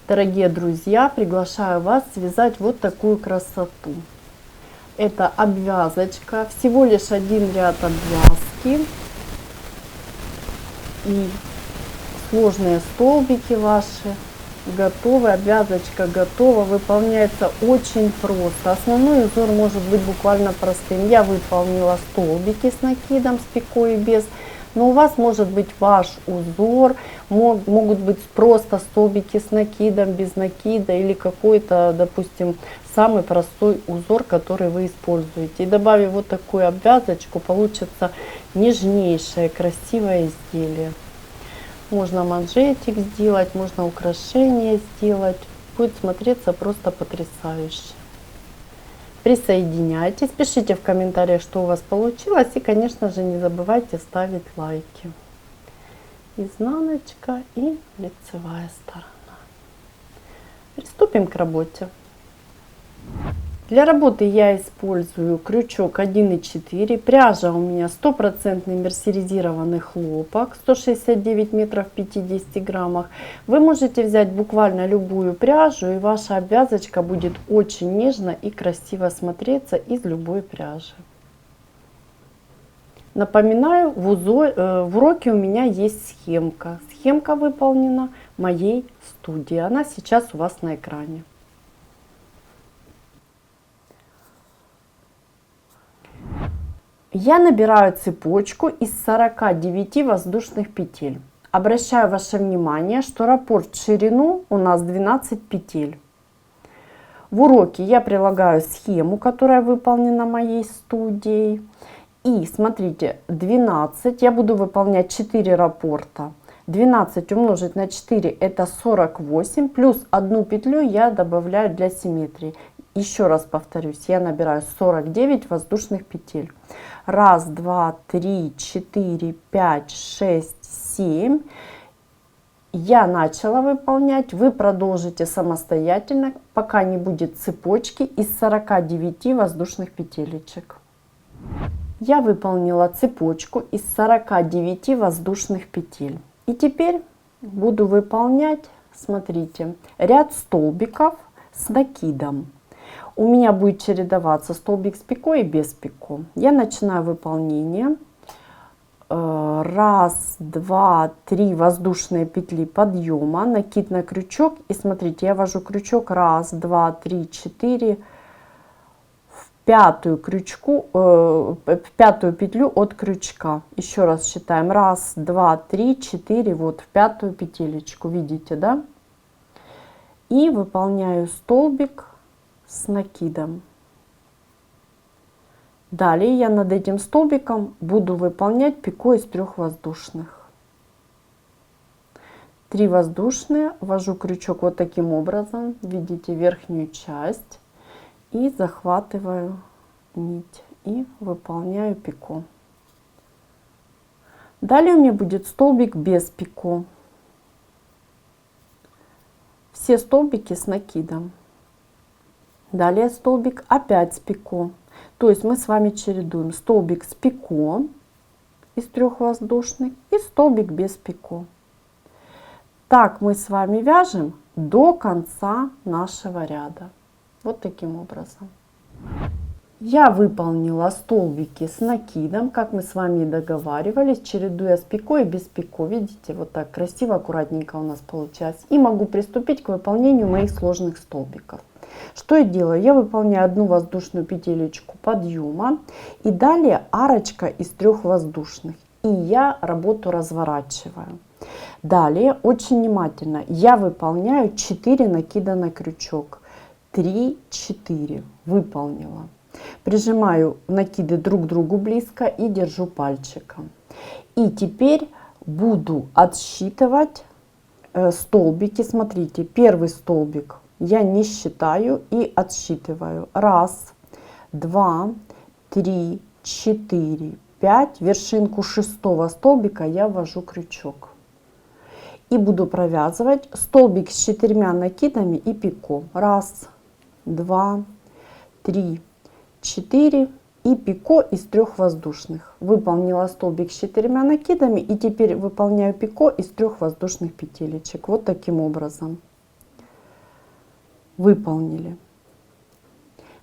Дорогие друзья, приглашаю вас связать вот такую красоту. Это обвязочка, всего лишь один ряд обвязки и сложные столбики ваши готовы, обвязочка готова, выполняется очень просто. Основной узор может быть буквально простым. Я выполнила столбики с накидом, с пико и без. Но у вас может быть ваш узор, могут быть просто столбики с накидом, без накида или какой-то, допустим, самый простой узор, который вы используете. И добавив вот такую обвязочку, получится нежнейшее, красивое изделие. Можно манжетик сделать, можно украшение сделать. Будет смотреться просто потрясающе. Присоединяйтесь, пишите в комментариях, что у вас получилось. И, конечно же, не забывайте ставить лайки. Изнаночка и лицевая сторона. Приступим к работе. Для работы я использую крючок 1,4. Пряжа у меня 100% мерсеризированный хлопок, 169 метров в 50 граммах. Вы можете взять буквально любую пряжу, и ваша обвязочка будет очень нежно и красиво смотреться из любой пряжи. Напоминаю, в уроке у меня есть схемка. Схемка выполнена в моей студии. Она сейчас у вас на экране. Я набираю цепочку из 49 воздушных петель. Обращаю ваше внимание, что раппорт в ширину у нас 12 петель. В уроке я прилагаю схему, которая выполнена моей студией. И смотрите, 12, я буду выполнять 4 раппорта. 12 умножить на 4 это 48, плюс 1 петлю я добавляю для симметрии. Еще раз повторюсь, я набираю 49 воздушных петель. 1, 2, 3, 4, 5, 6, 7. Я начала выполнять, вы продолжите самостоятельно, пока не будет цепочки из 49 воздушных петелечек. Я выполнила цепочку из 49 воздушных петель. И теперь буду выполнять, смотрите, ряд столбиков с накидом. У меня будет чередоваться столбик с пико и без пико. Я начинаю выполнение. 1, 2, 3 воздушные петли подъема, накид на крючок. И смотрите, я ввожу крючок 1, 2, 3, 4 в пятую петлю от крючка. Еще раз считаем. 1, 2, 3, 4 вот в пятую петелечку. Видите, да? И выполняю столбик с накидом. Далее я над этим столбиком буду выполнять пико из 3 воздушных. 3 воздушные, ввожу крючок вот таким образом, видите, верхнюю часть, и захватываю нить и выполняю пико. Далее у меня будет столбик без пико. Все столбики с накидом. Далее столбик опять с пико. То есть мы с вами чередуем столбик с пико из 3 воздушных и столбик без пико. Так мы с вами вяжем до конца нашего ряда. Вот таким образом. Я выполнила столбики с накидом, как мы с вами и договаривались, чередуя с пико и без пико. Видите, вот так красиво, аккуратненько у нас получается. И могу приступить к выполнению моих сложных столбиков. Что я делаю? Я выполняю одну воздушную петелечку подъема и далее арочка из 3 воздушных. И я работу разворачиваю. Далее очень внимательно я выполняю 4 накида на крючок. 3, 4 выполнила. Прижимаю накиды друг к другу близко и держу пальчиком. И теперь буду отсчитывать столбики. Смотрите, первый столбик я не считаю и отсчитываю. 1, 2, 3, 4, 5. Вершинку 6-го столбика я ввожу крючок. И буду провязывать столбик с 4 накидами и пико. 1, 2, 3, 4 и пико из 3 воздушных. Выполнила столбик с 4 накидами и теперь выполняю пико из 3 воздушных петелечек. Вот таким образом. выполнили.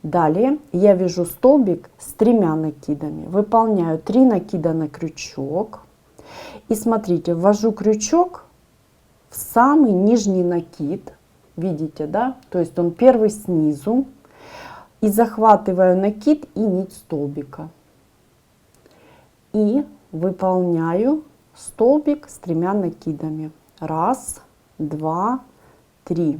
Далее я вяжу столбик с 3 накидами, выполняю 3 накида на крючок. И смотрите, ввожу крючок в самый нижний накид, видите, да, то есть он первый снизу, и захватываю накид и нить столбика. И выполняю столбик с 3 накидами. 1, 2, 3.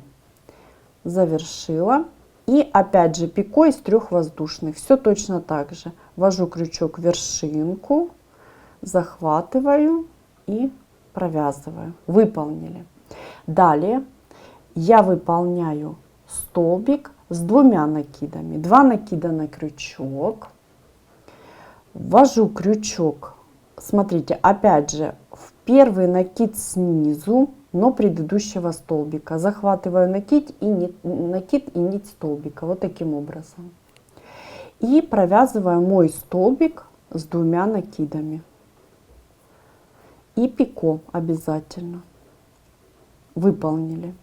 Завершила. И опять же пико из 3 воздушных. Все точно так же. Ввожу крючок в вершинку, захватываю и провязываю. Выполнили. Далее я выполняю столбик с 2 накидами. 2 накида на крючок. Ввожу крючок, смотрите, опять же, в первый накид снизу, но предыдущего столбика. Захватываю накид и нить столбика. Вот таким образом. И провязываю мой столбик с 2 накидами. И пико обязательно. Выполнили.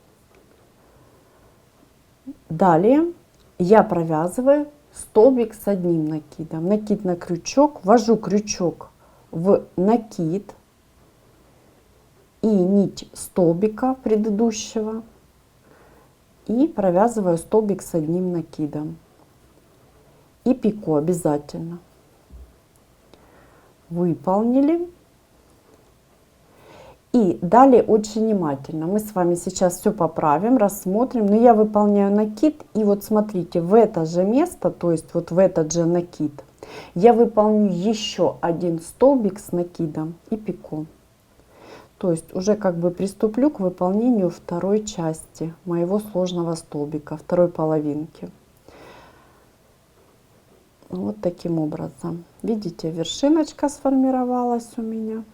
Далее я провязываю столбик с 1 накидом. Накид на крючок. Ввожу крючок в накид и нить столбика предыдущего. И провязываю столбик с 1 накидом. И пико обязательно. Выполнили. И далее очень внимательно. Мы с вами сейчас все поправим, рассмотрим. Но я выполняю накид. И вот смотрите, в это же место, то есть вот в этот же накид, я выполню еще 1 столбик с накидом и пико. То есть уже как бы приступлю к выполнению второй части моего сложного столбика, второй половинки. Вот таким образом. Видите, вершиночка сформировалась у меня.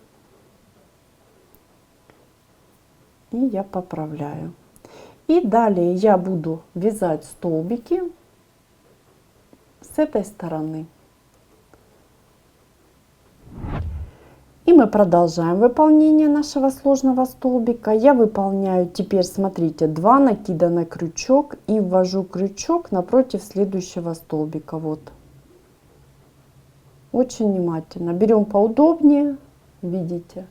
И я поправляю. И далее я буду вязать столбики с этой стороны. И мы продолжаем выполнение нашего сложного столбика. Я выполняю теперь, смотрите, 2 накида на крючок и ввожу крючок напротив следующего столбика. Вот. Очень внимательно. Берем поудобнее, видите.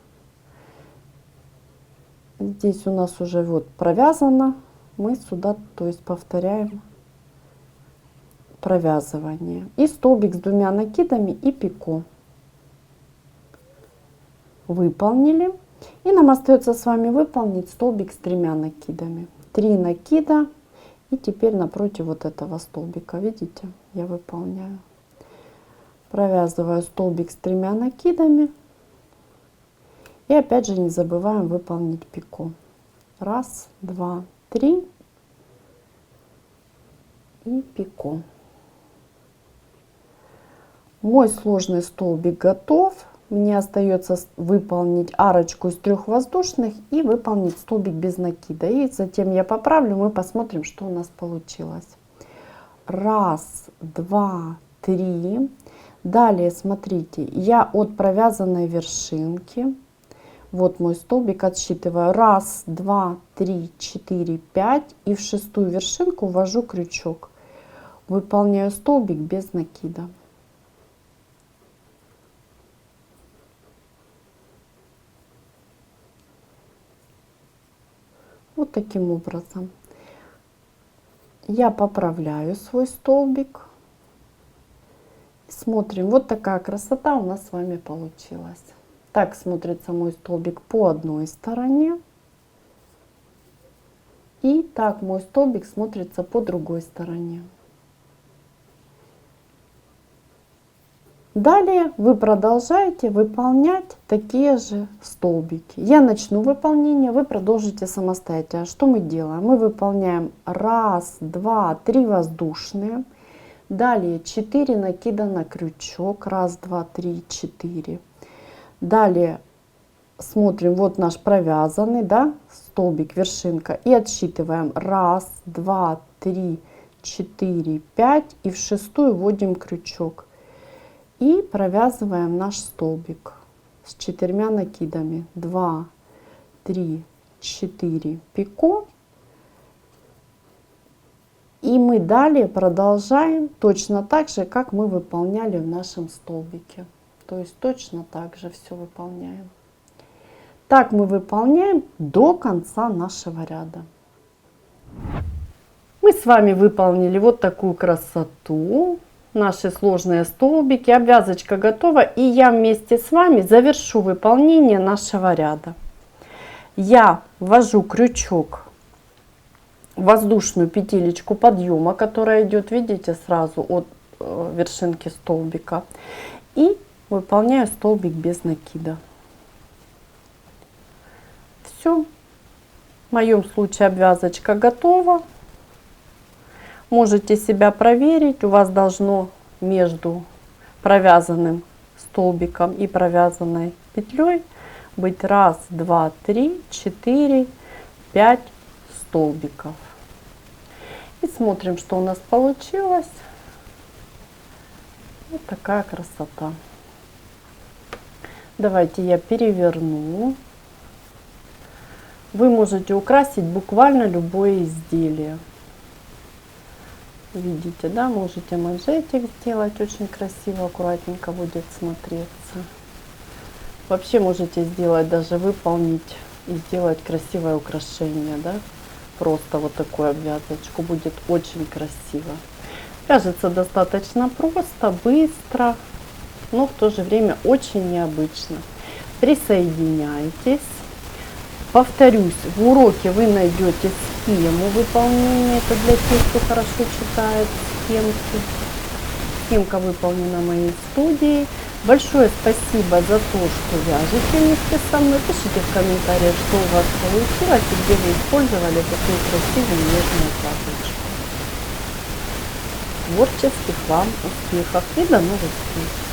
Здесь у нас уже вот провязано. Мы сюда, то есть повторяем провязывание. И столбик с 2 накидами и пико. Выполнили. И нам остается с вами выполнить столбик с 3 накидами. 3 накида. И теперь напротив вот этого столбика, видите, я выполняю. Провязываю столбик с 3 накидами. И опять же не забываем выполнить пико. 1, 2, 3 и пико. Мой сложный столбик готов. Мне остается выполнить арочку из 3 воздушных и выполнить столбик без накида. И затем я поправлю, мы посмотрим, что у нас получилось. 1, 2, 3. Далее смотрите, я от провязанной вершинки, вот мой столбик, отсчитываю 1, 2, 3, 4, 5 и в 6-ю вершинку ввожу крючок. Выполняю столбик без накида. Вот таким образом. Я поправляю свой столбик. Смотрим, вот такая красота у нас с вами получилась. Так смотрится мой столбик по одной стороне. И так мой столбик смотрится по другой стороне. Далее вы продолжаете выполнять такие же столбики. Я начну выполнение, вы продолжите самостоятельно. Что мы делаем? Мы выполняем 1, 2, 3 воздушные. Далее 4 накида на крючок. 1, 2, 3, 4. Далее смотрим, вот наш провязанный, да, столбик, вершинка. И отсчитываем 1, 2, 3, 4, 5. И в 6-ю вводим крючок. И провязываем наш столбик с 4 накидами. 2, 3, 4 пико. И мы далее продолжаем точно так же, как мы выполняли в нашем столбике. То есть точно так же все выполняем. Так мы выполняем до конца нашего ряда. Мы с вами выполнили вот такую красоту. Наши сложные столбики. Обвязочка готова. И я вместе с вами завершу выполнение нашего ряда. Я ввожу крючок в воздушную петелечку подъема, которая идет, видите, сразу от вершинки столбика. И выполняю столбик без накида. Все. В моем случае обвязочка готова. Можете себя проверить. У вас должно между провязанным столбиком и провязанной петлей быть 1, 2, 3, 4, 5 столбиков. И смотрим, что у нас получилось. Вот такая красота. Давайте я переверну. Вы можете украсить буквально любое изделие. Видите, да, можете манжетик сделать, очень красиво, аккуратненько будет смотреться. Вообще можете сделать, даже выполнить и сделать красивое украшение, да, просто вот такую обвязочку, будет очень красиво. Вяжется достаточно просто, быстро, но в то же время очень необычно. Присоединяйтесь. Повторюсь, в уроке вы найдете схему выполнения. Это для тех, кто хорошо читает схемки. Схемка выполнена в моей студии. Большое спасибо за то, что вяжете вместе со мной. Пишите в комментариях, что у вас получилось и где вы использовали такую красивую нежную пряжечку. Творческих вам успехов и до новых встреч!